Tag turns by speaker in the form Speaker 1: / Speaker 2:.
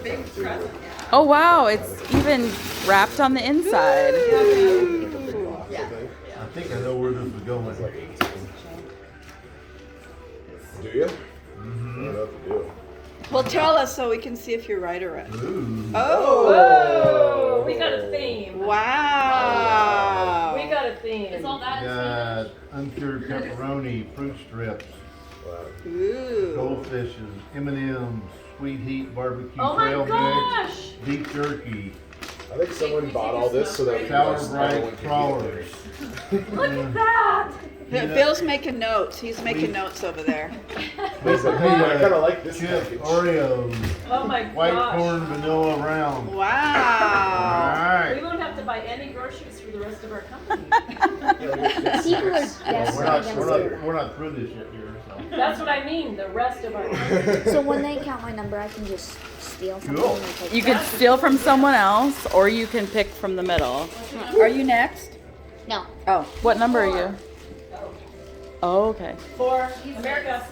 Speaker 1: Big present, yeah.
Speaker 2: Oh wow, it's even wrapped on the inside.
Speaker 3: I think I know where this is going.
Speaker 4: Do you? Mm-hmm. I don't know what to do.
Speaker 5: Well, tell us so we can see if you're right or right.
Speaker 3: Ooh.
Speaker 1: Oh, we got a theme.
Speaker 5: Wow.
Speaker 1: We got a theme. It's all that.
Speaker 3: Got uncured pepperoni, fruit strips,
Speaker 4: Wow.
Speaker 5: Ooh.
Speaker 3: goldfishes, M&M's, sweet heat barbecue
Speaker 1: Oh my
Speaker 3: trail
Speaker 1: gosh!
Speaker 3: mix, beef jerky,
Speaker 4: I think someone bought all this so that we
Speaker 3: sour
Speaker 4: could
Speaker 3: bright crawlers.
Speaker 1: Look at that!
Speaker 5: Bill's making notes. He's making notes over there.
Speaker 4: I kind of like this
Speaker 3: Chips,
Speaker 4: package.
Speaker 3: Oreos,
Speaker 1: Oh my
Speaker 3: white
Speaker 1: gosh!
Speaker 3: corn vanilla round.
Speaker 5: Wow.
Speaker 3: Alright.
Speaker 1: We won't have to buy any groceries for the rest of our company.
Speaker 6: People are desperate.
Speaker 3: We're not through this yet here, so.
Speaker 1: That's what I mean. The rest of our company.
Speaker 6: So when they count my number, I can just steal something
Speaker 3: Cool.
Speaker 6: and take
Speaker 2: You
Speaker 6: it.
Speaker 2: can steal from someone else, or you can pick from the middle.
Speaker 5: Are you next?
Speaker 6: No.
Speaker 2: Oh, what number are you? Oh, okay.
Speaker 1: For America.